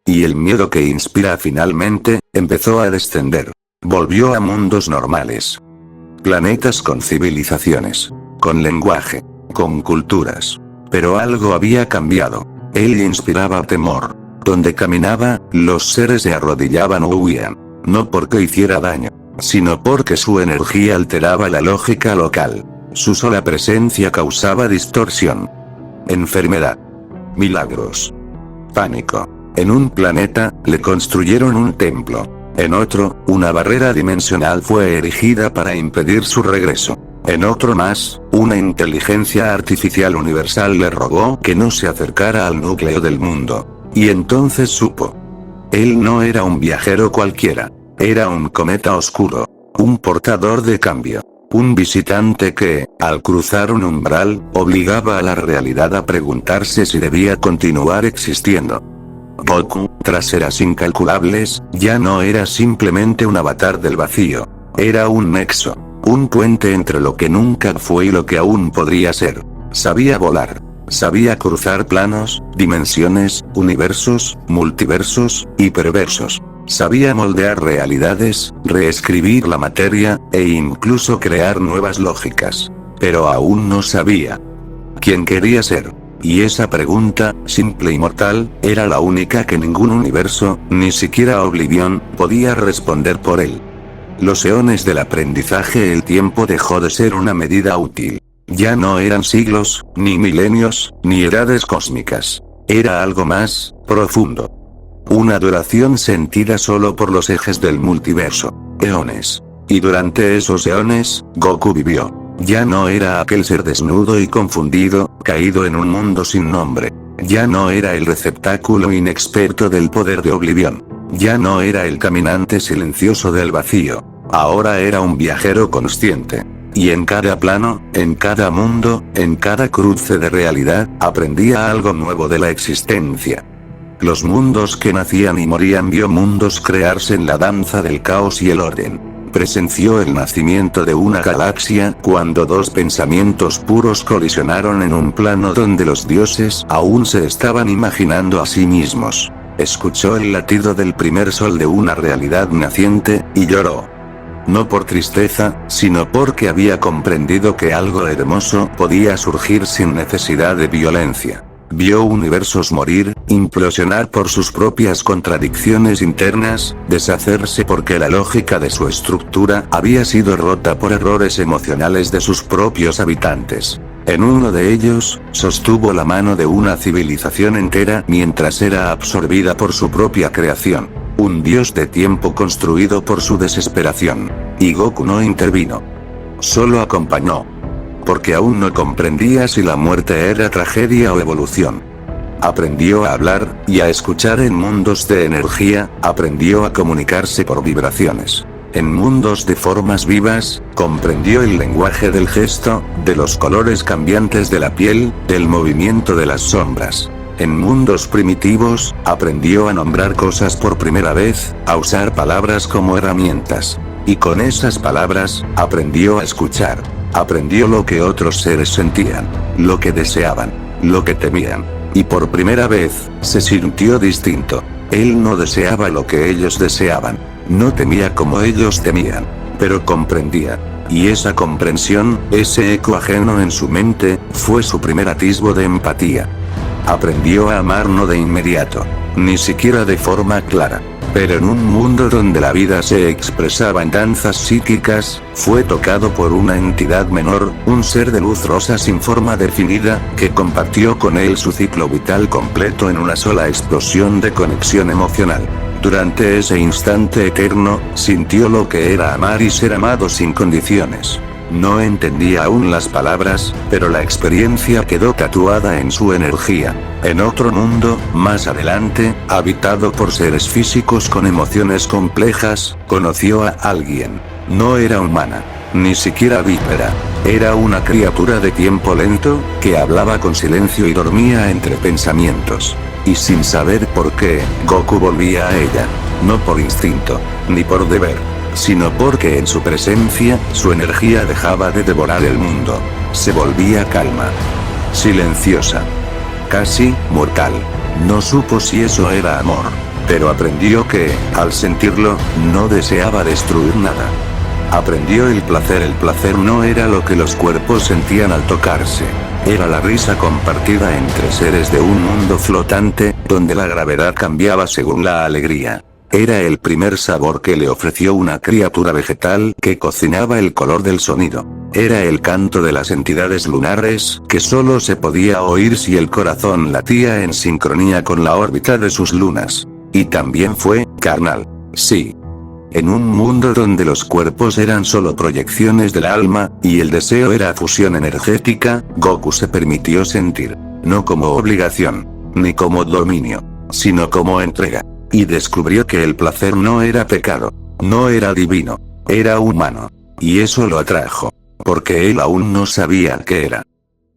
Y el miedo que inspira finalmente, empezó a descender. Volvió a mundos normales. Planetas con civilizaciones. Con lenguaje. Con culturas. Pero algo había cambiado. Él inspiraba temor. Donde caminaba, los seres se arrodillaban o huían. No porque hiciera daño, sino porque su energía alteraba la lógica local. Su sola presencia causaba distorsión. Enfermedad. Milagros. Pánico. En un planeta, le construyeron un templo. En otro, una barrera dimensional fue erigida para impedir su regreso. En otro más, una inteligencia artificial universal le rogó que no se acercara al núcleo del mundo. Y entonces supo. Él no era un viajero cualquiera. Era un cometa oscuro. Un portador de cambio. Un visitante que, al cruzar un umbral, obligaba a la realidad a preguntarse si debía continuar existiendo. Goku, tras eras incalculables, ya no era simplemente un avatar del vacío. Era un nexo. Un puente entre lo que nunca fue y lo que aún podría ser. Sabía volar. Sabía cruzar planos, dimensiones, universos, multiversos, hiperversos. Sabía moldear realidades, reescribir la materia, e incluso crear nuevas lógicas. Pero aún no sabía quién quería ser. Y esa pregunta, simple y mortal, era la única que ningún universo, ni siquiera Oblivion, podía responder por él. Los eones del aprendizaje, el tiempo dejó de ser una medida útil. Ya no eran siglos, ni milenios, ni edades cósmicas. Era algo más profundo. Una duración sentida solo por los ejes del multiverso. Eones. Y durante esos eones, Goku vivió. Ya no era aquel ser desnudo y confundido, caído en un mundo sin nombre. Ya no era el receptáculo inexperto del poder de Oblivion. Ya no era el caminante silencioso del vacío. Ahora era un viajero consciente. Y en cada plano, en cada mundo, en cada cruce de realidad, aprendía algo nuevo de la existencia. Los mundos que nacían y morían, vio mundos crearse en la danza del caos y el orden. Presenció el nacimiento de una galaxia cuando dos pensamientos puros colisionaron en un plano donde los dioses aún se estaban imaginando a sí mismos. Escuchó el latido del primer sol de una realidad naciente, y lloró. No por tristeza, sino porque había comprendido que algo hermoso podía surgir sin necesidad de violencia. Vio universos morir, implosionar por sus propias contradicciones internas, deshacerse porque la lógica de su estructura había sido rota por errores emocionales de sus propios habitantes. En uno de ellos, sostuvo la mano de una civilización entera mientras era absorbida por su propia creación. Un dios de tiempo construido por su desesperación. Y Goku no intervino. Solo acompañó. Porque aún no comprendía si la muerte era tragedia o evolución. Aprendió a hablar, y a escuchar en mundos de energía, aprendió a comunicarse por vibraciones. En mundos de formas vivas, comprendió el lenguaje del gesto, de los colores cambiantes de la piel, del movimiento de las sombras. En mundos primitivos, aprendió a nombrar cosas por primera vez, a usar palabras como herramientas. Y con esas palabras, aprendió a escuchar. Aprendió lo que otros seres sentían, lo que deseaban, lo que temían. Y por primera vez, se sintió distinto. Él no deseaba lo que ellos deseaban. No temía como ellos temían. Pero comprendía. Y esa comprensión, ese eco ajeno en su mente, fue su primer atisbo de empatía. Aprendió a amar no de inmediato, ni siquiera de forma clara. Pero en un mundo donde la vida se expresaba en danzas psíquicas, fue tocado por una entidad menor, un ser de luz rosa sin forma definida, que compartió con él su ciclo vital completo en una sola explosión de conexión emocional. Durante ese instante eterno, sintió lo que era amar y ser amado sin condiciones. No entendía aún las palabras, pero la experiencia quedó tatuada en su energía. En otro mundo, más adelante, habitado por seres físicos con emociones complejas, conoció a alguien. No era humana, ni siquiera vípera. Era una criatura de tiempo lento, que hablaba con silencio y dormía entre pensamientos. Y sin saber por qué, Goku volvía a ella. No por instinto, ni por deber, sino porque en su presencia, su energía dejaba de devorar el mundo. Se volvía calma. Silenciosa. Casi mortal. No supo si eso era amor. Pero aprendió que, al sentirlo, no deseaba destruir nada. Aprendió el placer no era lo que los cuerpos sentían al tocarse. Era la risa compartida entre seres de un mundo flotante, donde la gravedad cambiaba según la alegría. Era el primer sabor que le ofreció una criatura vegetal que cocinaba el color del sonido. Era el canto de las entidades lunares, que solo se podía oír si el corazón latía en sincronía con la órbita de sus lunas. Y también fue carnal. Sí. En un mundo donde los cuerpos eran solo proyecciones del alma, y el deseo era fusión energética, Goku se permitió sentir. No como obligación, ni como dominio, sino como entrega. Y descubrió que el placer no era pecado, no era divino, era humano. Y eso lo atrajo, porque él aún no sabía qué era.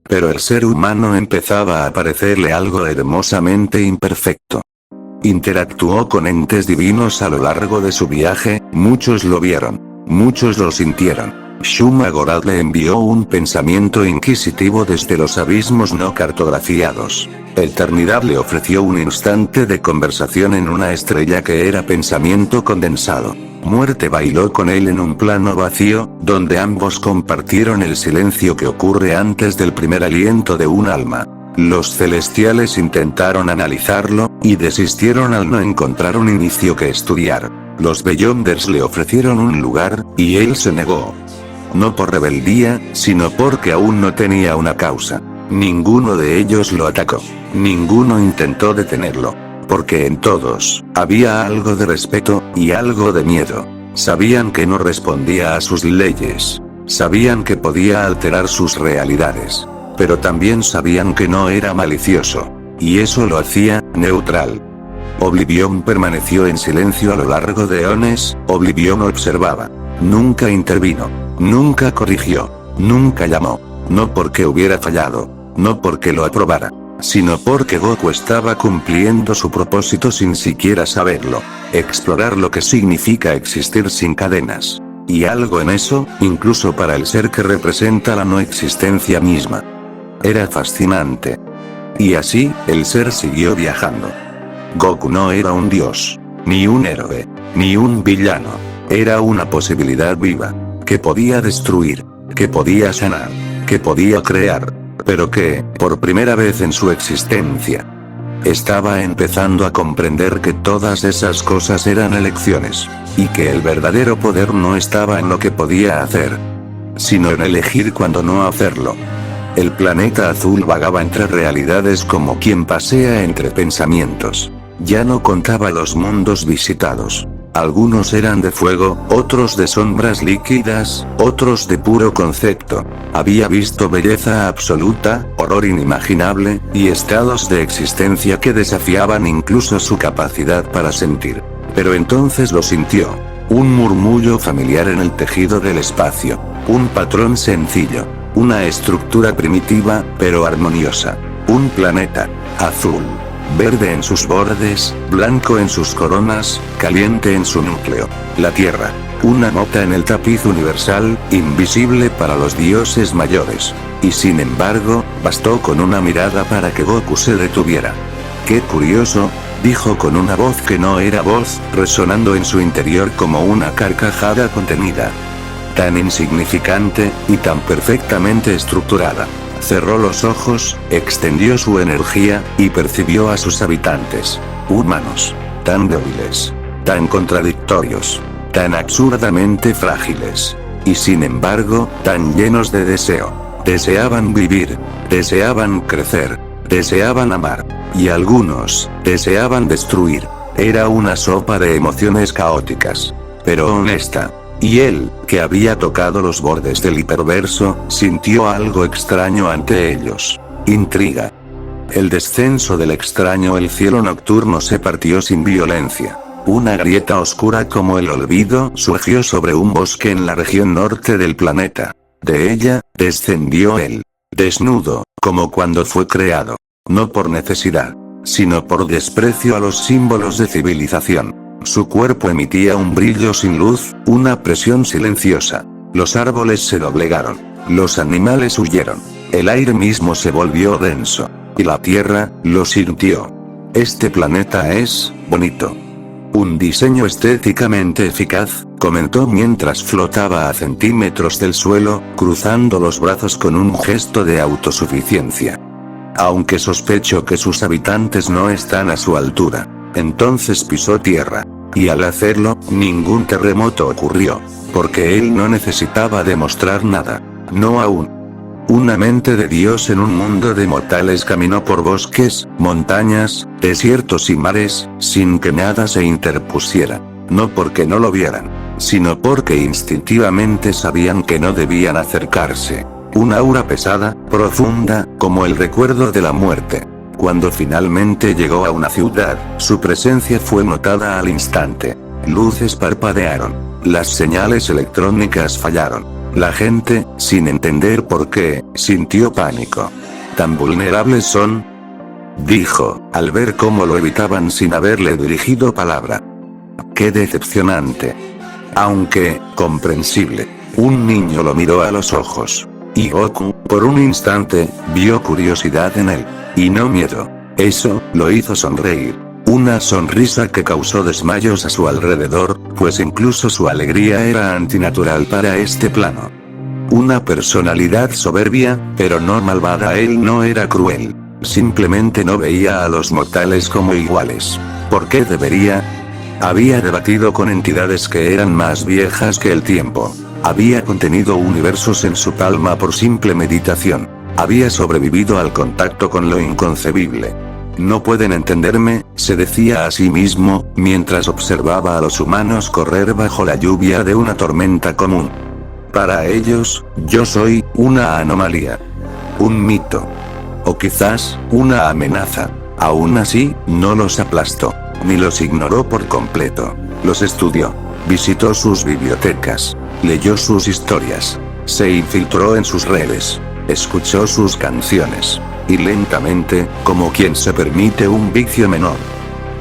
Pero el ser humano empezaba a parecerle algo hermosamente imperfecto. Interactuó con entes divinos a lo largo de su viaje, muchos lo vieron, muchos lo sintieron. Shuma Gorath le envió un pensamiento inquisitivo desde los abismos no cartografiados. Eternidad le ofreció un instante de conversación en una estrella que era pensamiento condensado. Muerte bailó con él en un plano vacío, donde ambos compartieron el silencio que ocurre antes del primer aliento de un alma. Los celestiales intentaron analizarlo, y desistieron al no encontrar un inicio que estudiar. Los Beyonders le ofrecieron un lugar, y él se negó. No por rebeldía, sino porque aún no tenía una causa. Ninguno de ellos lo atacó. Ninguno intentó detenerlo. Porque en todos, había algo de respeto, y algo de miedo. Sabían que no respondía a sus leyes. Sabían que podía alterar sus realidades. Pero también sabían que no era malicioso. Y eso lo hacía neutral. Oblivion permaneció en silencio a lo largo de eones. Oblivion observaba. Nunca intervino. Nunca corrigió. Nunca llamó. No porque hubiera fallado. No porque lo aprobara. Sino porque Goku estaba cumpliendo su propósito sin siquiera saberlo. Explorar lo que significa existir sin cadenas. Y algo en eso, incluso para el ser que representa la no existencia misma. Era fascinante. Y así, el ser siguió viajando. Goku no era un dios, ni un héroe, ni un villano. Era una posibilidad viva, que podía destruir, que podía sanar, que podía crear, pero que, por primera vez en su existencia, estaba empezando a comprender que todas esas cosas eran elecciones, y que el verdadero poder no estaba en lo que podía hacer, sino en elegir cuándo no hacerlo. El planeta azul vagaba entre realidades como quien pasea entre pensamientos. Ya no contaba los mundos visitados. Algunos eran de fuego, otros de sombras líquidas, otros de puro concepto. Había visto belleza absoluta, horror inimaginable, y estados de existencia que desafiaban incluso su capacidad para sentir. Pero entonces lo sintió. Un murmullo familiar en el tejido del espacio. Un patrón sencillo. Una estructura primitiva, pero armoniosa. Un planeta azul. Verde en sus bordes, blanco en sus coronas, caliente en su núcleo. La Tierra. Una nota en el tapiz universal, invisible para los dioses mayores. Y sin embargo, bastó con una mirada para que Goku se detuviera. ¡Qué curioso!, dijo con una voz que no era voz, resonando en su interior como una carcajada contenida. Tan insignificante, y tan perfectamente estructurada. Cerró los ojos, extendió su energía, y percibió a sus habitantes. Humanos. Tan débiles. Tan contradictorios. Tan absurdamente frágiles. Y sin embargo, tan llenos de deseo. Deseaban vivir. Deseaban crecer. Deseaban amar. Y algunos, deseaban destruir. Era una sopa de emociones caóticas. Pero honesta. Y él, que había tocado los bordes del hiperverso, sintió algo extraño ante ellos. Intriga. El descenso del extraño el cielo nocturno se partió sin violencia. Una grieta oscura como el olvido surgió sobre un bosque en la región norte del planeta. De ella, descendió él. Desnudo, como cuando fue creado. No por necesidad, sino por desprecio a los símbolos de civilización. Su cuerpo emitía un brillo sin luz, una presión silenciosa. Los árboles se doblegaron. Los animales huyeron. El aire mismo se volvió denso. Y la tierra, lo sintió. Este planeta es, bonito. Un diseño estéticamente eficaz, comentó mientras flotaba a centímetros del suelo, cruzando los brazos con un gesto de autosuficiencia. Aunque sospecho que sus habitantes no están a su altura. Entonces pisó tierra. Y al hacerlo, ningún terremoto ocurrió. Porque él no necesitaba demostrar nada. No aún. Una mente de Dios en un mundo de mortales caminó por bosques, montañas, desiertos y mares, sin que nada se interpusiera. No porque no lo vieran, sino porque instintivamente sabían que no debían acercarse. Un aura pesada, profunda, como el recuerdo de la muerte. Cuando finalmente llegó a una ciudad, su presencia fue notada al instante. Luces parpadearon. Las señales electrónicas fallaron. La gente, sin entender por qué, sintió pánico. ¿Tan vulnerables son?, dijo, al ver cómo lo evitaban sin haberle dirigido palabra. Qué decepcionante. Aunque, comprensible. Un niño lo miró a los ojos. Y Goku, por un instante, vio curiosidad en él. Y no miedo. Eso, lo hizo sonreír. Una sonrisa que causó desmayos a su alrededor, pues incluso su alegría era antinatural para este plano. Una personalidad soberbia, pero no malvada. Él no era cruel. Simplemente no veía a los mortales como iguales. ¿Por qué debería? Había debatido con entidades que eran más viejas que el tiempo. Había contenido universos en su palma por simple meditación. Había sobrevivido al contacto con lo inconcebible. No pueden entenderme, se decía a sí mismo, mientras observaba a los humanos correr bajo la lluvia de una tormenta común. Para ellos, yo soy una anomalía. Un mito. O quizás, una amenaza. Aún así, no los aplastó, ni los ignoró por completo. Los estudió. Visitó sus bibliotecas. Leyó sus historias. Se infiltró en sus redes. Escuchó sus canciones. Y lentamente, como quien se permite un vicio menor,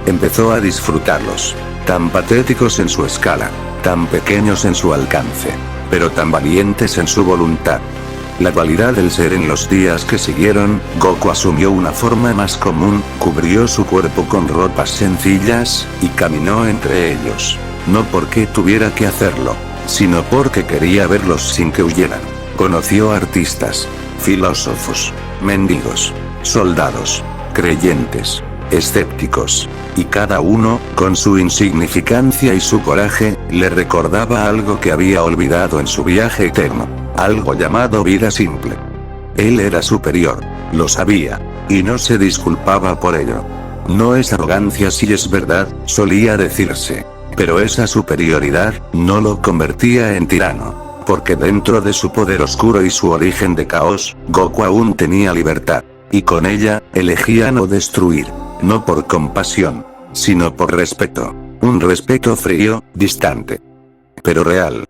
empezó a disfrutarlos. Tan patéticos en su escala. Tan pequeños en su alcance. Pero tan valientes en su voluntad. La dualidad del ser. En los días que siguieron, Goku asumió una forma más común, cubrió su cuerpo con ropas sencillas, y caminó entre ellos. No porque tuviera que hacerlo, sino porque quería verlos sin que huyeran. Conoció artistas, filósofos, mendigos, soldados, creyentes, escépticos, y cada uno, con su insignificancia y su coraje, le recordaba algo que había olvidado en su viaje eterno, algo llamado vida simple. Él era superior, lo sabía, y no se disculpaba por ello. No es arrogancia si es verdad, solía decirse. Pero esa superioridad, no lo convertía en tirano. Porque dentro de su poder oscuro y su origen de caos, Goku aún tenía libertad. Y con ella, elegía no destruir. No por compasión, sino por respeto. Un respeto frío, distante. Pero real.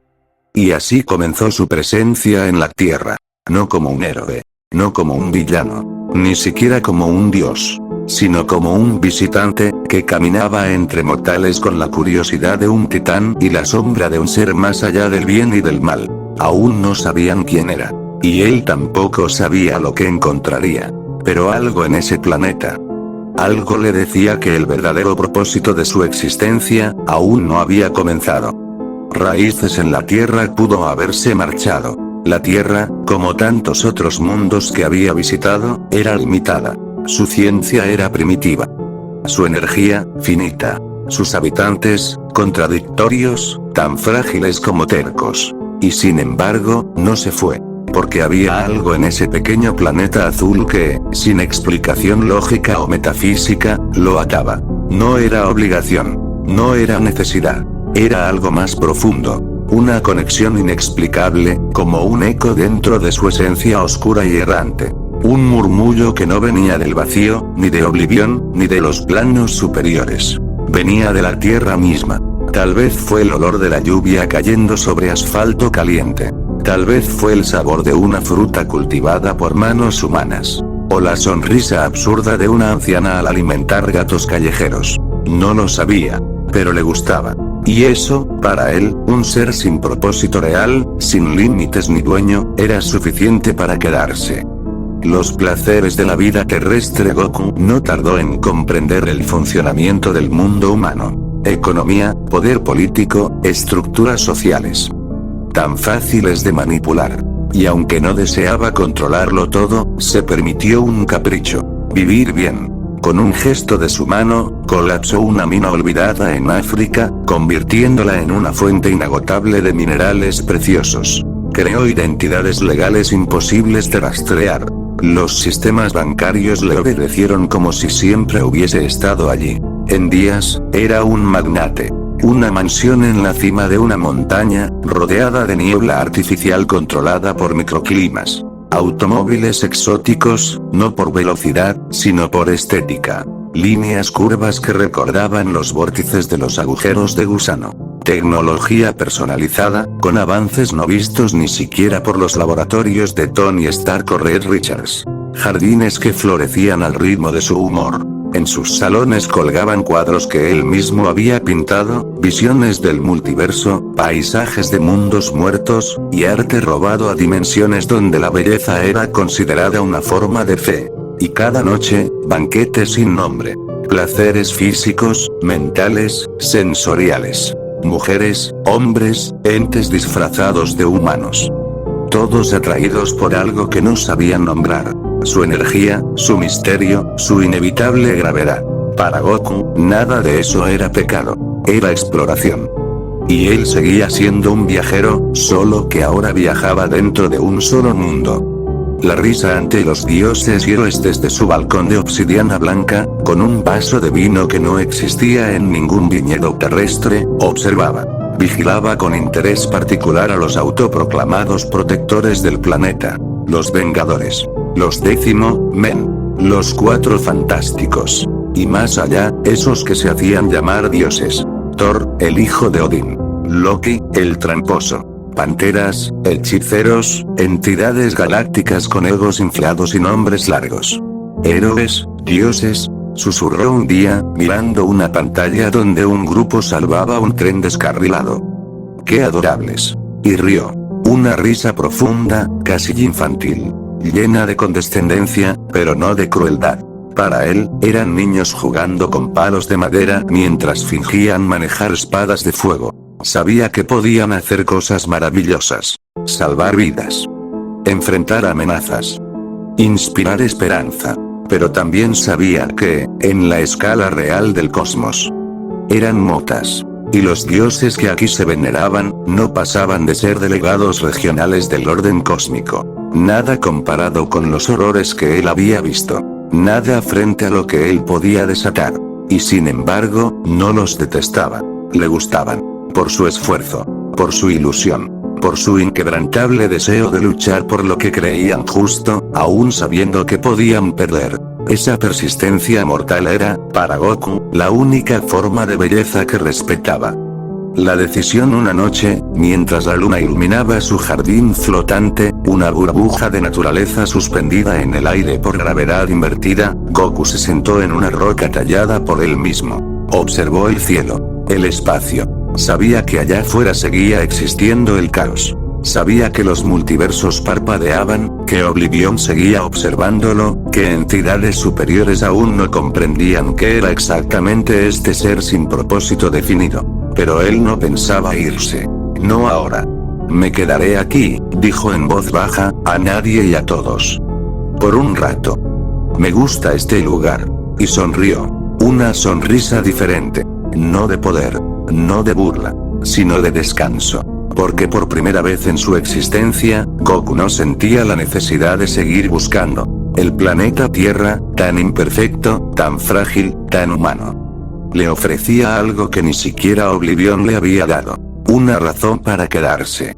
Y así comenzó su presencia en la Tierra. No como un héroe. No como un villano. Ni siquiera como un dios. Sino como un visitante, que caminaba entre mortales con la curiosidad de un titán y la sombra de un ser más allá del bien y del mal. Aún no sabían quién era. Y él tampoco sabía lo que encontraría. Pero algo en ese planeta. Algo le decía que el verdadero propósito de su existencia, aún no había comenzado. Raíces en la Tierra pudo haberse marchado. La Tierra, como tantos otros mundos que había visitado, era limitada. Su ciencia era primitiva. Su energía, finita. Sus habitantes, contradictorios, tan frágiles como tercos. Y sin embargo, no se fue. Porque había algo en ese pequeño planeta azul que, sin explicación lógica o metafísica, lo ataba. No era obligación. No era necesidad. Era algo más profundo. Una conexión inexplicable, como un eco dentro de su esencia oscura y errante. Un murmullo que no venía del vacío, ni de oblivión, ni de los planos superiores. Venía de la tierra misma. Tal vez fue el olor de la lluvia cayendo sobre asfalto caliente. Tal vez fue el sabor de una fruta cultivada por manos humanas. O la sonrisa absurda de una anciana al alimentar gatos callejeros. No lo sabía. Pero le gustaba. Y eso, para él, un ser sin propósito real, sin límites ni dueño, era suficiente para quedarse. Los placeres de la vida terrestre. Goku no tardó en comprender el funcionamiento del mundo humano. Economía, poder político, estructuras sociales. Tan fáciles de manipular. Y aunque no deseaba controlarlo todo, se permitió un capricho. Vivir bien. Con un gesto de su mano, colapsó una mina olvidada en África, convirtiéndola en una fuente inagotable de minerales preciosos. Creó identidades legales imposibles de rastrear. Los sistemas bancarios le obedecieron como si siempre hubiese estado allí. En días, era un magnate. Una mansión en la cima de una montaña, rodeada de niebla artificial controlada por microclimas. Automóviles exóticos, no por velocidad, sino por estética. Líneas curvas que recordaban los vórtices de los agujeros de gusano. Tecnología personalizada, con avances no vistos ni siquiera por los laboratorios de Tony Stark o Reed Richards. Jardines que florecían al ritmo de su humor. En sus salones colgaban cuadros que él mismo había pintado, visiones del multiverso, paisajes de mundos muertos, y arte robado a dimensiones donde la belleza era considerada una forma de fe. Y cada noche, banquetes sin nombre. Placeres físicos, mentales, sensoriales. Mujeres, hombres, entes disfrazados de humanos. Todos atraídos por algo que no sabían nombrar. Su energía, su misterio, su inevitable gravedad. Para Goku, nada de eso era pecado. Era exploración. Y él seguía siendo un viajero, solo que ahora viajaba dentro de un solo mundo. La risa ante los dioses y héroes desde su balcón de obsidiana blanca, con un vaso de vino que no existía en ningún viñedo terrestre, observaba. vigilaba con interés particular a los autoproclamados protectores del planeta. Los Vengadores. Los Décimo Men. Los Cuatro Fantásticos. Y más allá, esos que se hacían llamar dioses. Thor, el hijo de Odín. Loki, el tramposo. Panteras, hechiceros, entidades galácticas con egos inflados y nombres largos. Héroes, dioses, susurró un día, mirando una pantalla donde un grupo salvaba un tren descarrilado. ¡Qué adorables! Y rió. Una risa profunda, casi infantil. Llena de condescendencia, pero no de crueldad. Para él, eran niños jugando con palos de madera mientras fingían manejar espadas de fuego. Sabía que podían hacer cosas maravillosas. Salvar vidas. Enfrentar amenazas. Inspirar esperanza. Pero también sabía que, en la escala real del cosmos, eran motas. Y los dioses que aquí se veneraban, no pasaban de ser delegados regionales del orden cósmico. Nada comparado con los horrores que él había visto. Nada frente a lo que él podía desatar. Y sin embargo, no los detestaba. Le gustaban. Por su esfuerzo. Por su ilusión. Por su inquebrantable deseo de luchar por lo que creían justo, aún sabiendo que podían perder. Esa persistencia mortal era, para Goku, la única forma de belleza que respetaba. La decisión una noche, mientras la luna iluminaba su jardín flotante, una burbuja de naturaleza suspendida en el aire por gravedad invertida, Goku se sentó en una roca tallada por él mismo. Observó el cielo, el espacio. Sabía que allá afuera seguía existiendo el caos. Sabía que los multiversos parpadeaban, que Oblivion seguía observándolo, que entidades superiores aún no comprendían qué era exactamente este ser sin propósito definido. Pero él no pensaba irse. No ahora. Me quedaré aquí, dijo en voz baja, a nadie y a todos. Por un rato. Me gusta este lugar. Y sonrió. Una sonrisa diferente. No de poder. No de burla. Sino de descanso. Porque por primera vez en su existencia, Goku no sentía la necesidad de seguir buscando. El planeta Tierra, tan imperfecto, tan frágil, tan humano. Le ofrecía algo que ni siquiera Oblivion le había dado. Una razón para quedarse.